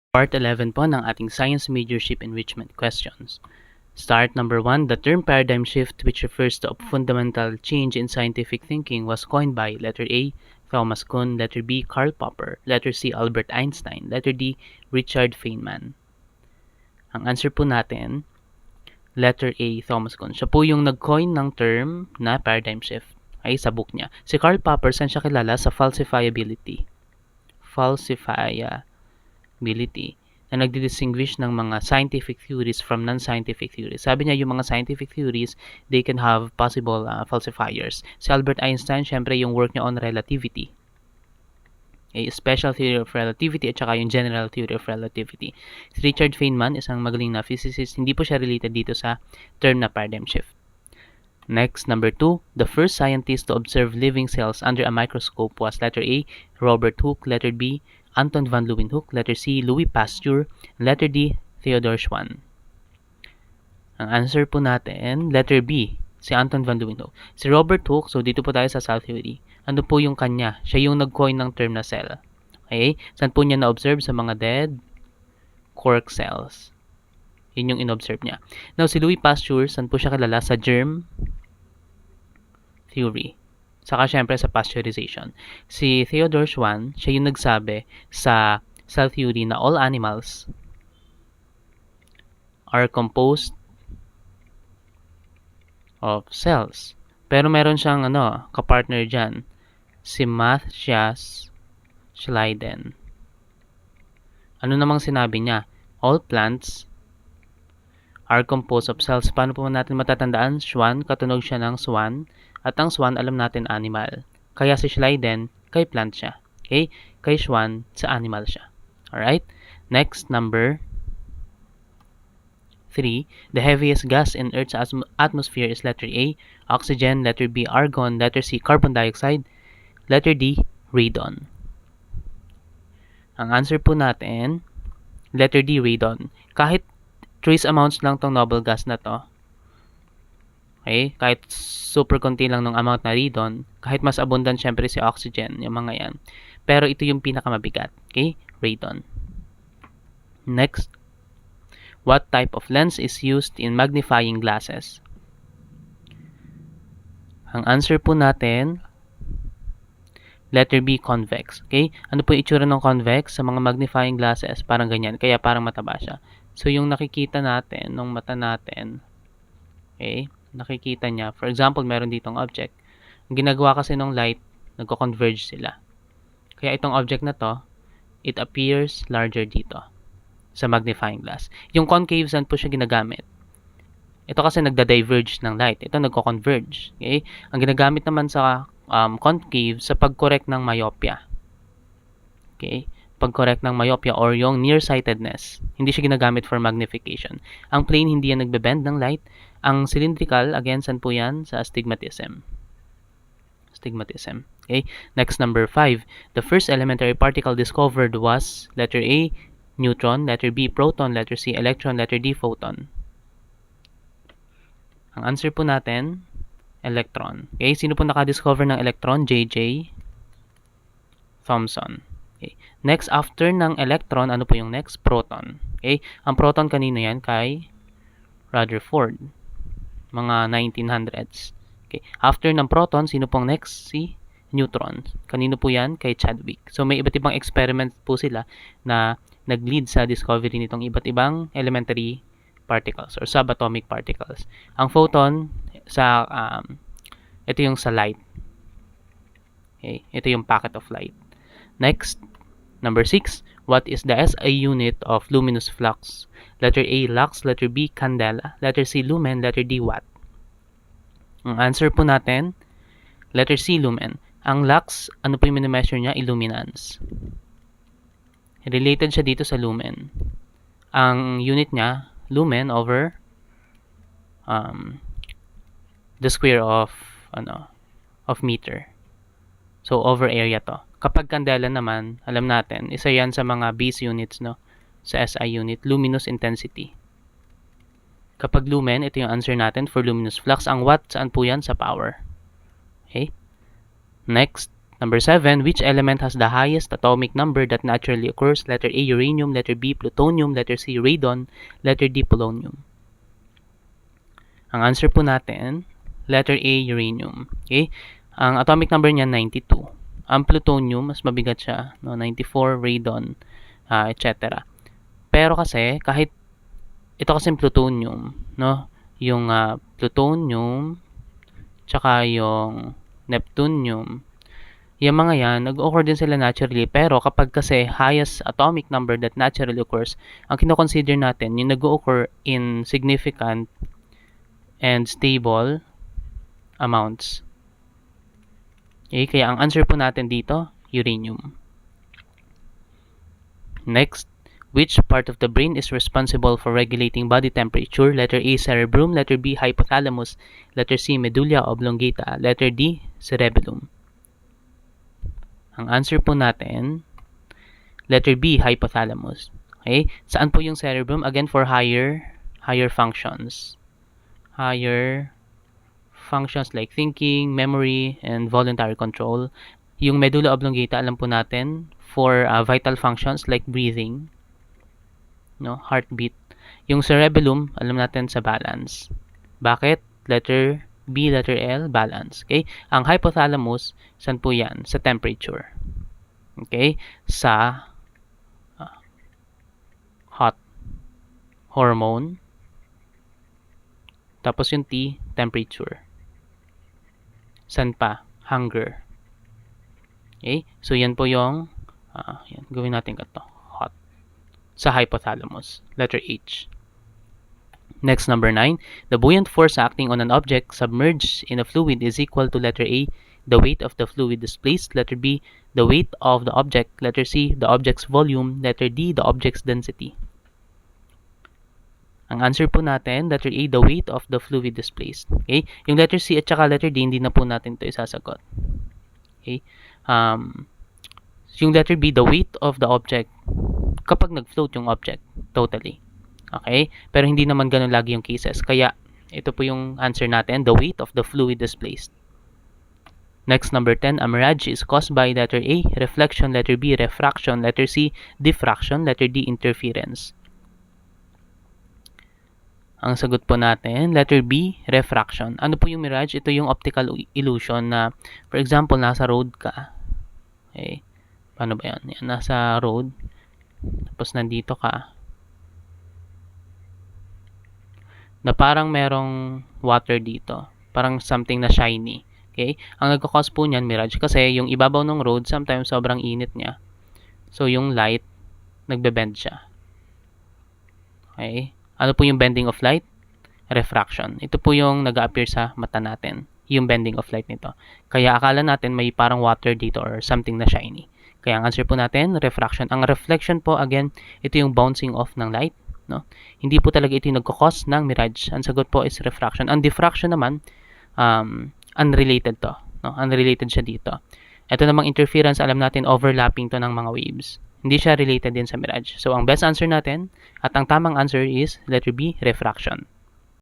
Part 11 po ng ating Science Majorship Enrichment Questions. Start number 1. The term paradigm shift, which refers to a fundamental change in scientific thinking, was coined by letter A. Thomas Kuhn, letter B. Karl Popper, letter C. Albert Einstein, letter D. Richard Feynman. Ang answer po natin, letter A. Thomas Kuhn. Siya po yung nag-coin ng term na paradigm shift. Ay, sa book niya. Si Karl Popper, saan siya kilala? Sa falsifiability. Na nagdi-distinguish ng mga scientific theories from non-scientific theories. Sabi niya, yung mga scientific theories, they can have possible falsifiers. Si Albert Einstein, syempre yung work niya on relativity. A special theory of relativity at saka yung general theory of relativity. Si Richard Feynman, isang magaling na physicist, hindi po siya related dito sa term na paradigm shift. Next, number 2, the first scientist to observe living cells under a microscope was letter A. Robert Hooke, letter B. Anton van Leeuwenhoek, letter C. Louis Pasteur, letter D. Theodore Schwann. Ang answer po natin, letter B, si Anton van Leeuwenhoek. Si Robert Hooke, so dito po tayo sa cell theory. Ano po yung kanya? Siya yung nag-coin ng term na cell. Okay? Saan po niya na-observe? Sa mga dead cork cells. Yun yung in-observe niya. Now, si Louis Pasteur, saan po siya kilala? Sa germ theory. Saka syempre sa pasteurization. Si Theodore Schwann, siya yung nagsabi sa cell theory na all animals are composed of cells. Pero meron siyang kapartner dyan, si Matthias Schleiden. Ano namang sinabi niya? All plants are composed of cells. Paano po natin matatandaan? Schwann, katunog siya ng swan. At ang swan, alam natin animal. Kaya si Schleiden, kay plant siya. Okay? Kay Schwann, sa animal siya. Alright? Next, number 3. The heaviest gas in Earth's atmosphere is letter A. Oxygen, letter B. Argon, letter C. Carbon dioxide, letter D. Radon. Ang answer po natin, letter D. Radon. Kahit trace amounts lang tong noble gas na to, okay, kahit super konti lang ng amount na radon, kahit mas abundant syempre si oxygen, yung mga yan. Pero ito yung pinakamabigat, okay, radon. Next, what type of lens is used in magnifying glasses? Ang answer po natin, letter B, convex. Okay? Ano po yung itsura ng convex sa mga magnifying glasses? Parang ganyan, kaya parang mataba siya. So, yung nakikita natin, ng mata natin, okay, nakikita niya. For example, meron ditong object. Ang ginagawa kasi ng light, nagko-converge sila. Kaya itong object na to, it appears larger dito sa magnifying glass. Yung concave, saan po siya ginagamit? Ito kasi nagda-diverge ng light. Ito nagko-converge. Okay? Ang ginagamit naman sa concave sa pag-correct ng myopia. Okay? Pag-correct ng myopia or yung nearsightedness. Hindi siya ginagamit for magnification. Ang plane, hindi yan nagbe-bend ng light. Ang cylindrical, again, saan po yan? Sa astigmatism. Astigmatism. Okay? Next, number 5. The first elementary particle discovered was letter A, neutron, letter B, proton, letter C, electron, letter D, photon. Ang answer po natin, electron. Okay? Sino po naka-discover ng electron? J.J. Thomson. Okay. Next, after ng electron, ano po yung next? Proton. Okay? Ang proton kanino yan? Kay Rutherford. Mga 1900s. Okay. After ng proton, sino pong next? Si neutron. Kanino po yan? Kay Chadwick. So, may iba't ibang experiment po sila na nag-lead sa discovery nitong iba't ibang elementary particles or subatomic particles. Ang photon, ito yung sa light. Okay. Ito yung packet of light. Next, number 6. What is the SI unit of luminous flux? Letter A, lux. Letter B, candela. Letter C, lumen. Letter D, watt. Ang answer po natin, letter C, lumen. Ang lux, ano po yung minimeasure niya? Illuminance. Related siya dito sa lumen. Ang unit niya, lumen over the square of meter. So, over area to. Kapag candela naman, alam natin, isa yan sa mga base units, no? Sa SI unit, luminous intensity. Kapag lumen, ito yung answer natin for luminous flux. Ang watt, saan po yan? Sa power. Okay? Next, Number 7, which element has the highest atomic number that naturally occurs? Letter A, uranium. Letter B, plutonium. Letter C, radon. Letter D, polonium. Ang answer po natin, letter A, uranium. Okay? Ang atomic number niya, 92. Ang plutonium, mas mabigat siya. No? 94, radon, etc. Pero kasi, kahit ito kasi plutonium, no? Yung plutonium, tsaka yung neptunium, yung mga yan, nag-occur din sila naturally. Pero kapag kasi highest atomic number that naturally occurs, ang kino-consider natin, yung nag-occur in significant and stable amounts. Okay, kaya ang answer po natin dito, uranium. Next, which part of the brain is responsible for regulating body temperature? Letter A, cerebrum. Letter B, hypothalamus. Letter C, medulla oblongata. Letter D, cerebellum. Ang answer po natin, letter B, hypothalamus. Okay? Saan po yung cerebrum? Again, for higher functions. Higher functions like thinking, memory, and voluntary control. Yung medulla oblongata, alam po natin, for vital functions like breathing, no, heartbeat. Yung cerebellum, alam natin sa balance. Bakit? Letter B, letter L, balance. Okay? Ang hypothalamus, saan po yan? Sa temperature. Okay? Sa hot hormone. Tapos yung T, temperature. San pa? Hunger. Okay? So, yan po yung yan. Gawin natin ito. Hot. Sa hypothalamus. Letter H. Next, number 9. The buoyant force acting on an object submerged in a fluid is equal to letter A, the weight of the fluid displaced. Letter B, the weight of the object. Letter C, the object's volume. Letter D, the object's density. Ang answer po natin, letter A, the weight of the fluid displaced. Okay? Yung letter C at saka letter D, hindi na po natin ito isasagot. Okay? Yung letter B, the weight of the object, kapag nag-float yung object, totally. Okay? Pero hindi naman ganun lagi yung cases. Kaya, ito po yung answer natin, the weight of the fluid displaced. Next, number 10, a mirage is caused by letter A, reflection, letter B, refraction, letter C, diffraction, letter D, interference. Ang sagot po natin, letter B, refraction. Ano po yung mirage? Ito yung optical illusion na, for example, nasa road ka. Okay? Paano ba yan? Yan, nasa road. Tapos nandito ka. Na parang merong water dito. Parang something na shiny. Okay? Ang nagkakause po niyan, mirage, kasi yung ibabaw ng road, sometimes sobrang init niya. So, yung light, nagbe-bend siya. Okay? Ano po yung bending of light? Refraction. Ito po yung nag-appear sa mata natin. Yung bending of light nito. Kaya akala natin may parang water dito or something na shiny. Kaya ang answer po natin, refraction. Ang reflection po, again, ito yung bouncing off ng light. No? Hindi po talaga ito yung nagkakause ng mirage. Ang sagot po is refraction. Ang diffraction naman, unrelated to. No? Unrelated siya dito. Ito namang interference, alam natin, overlapping to ng mga waves. Hindi siya related din sa mirage. So, ang best answer natin at ang tamang answer is letter B, refraction.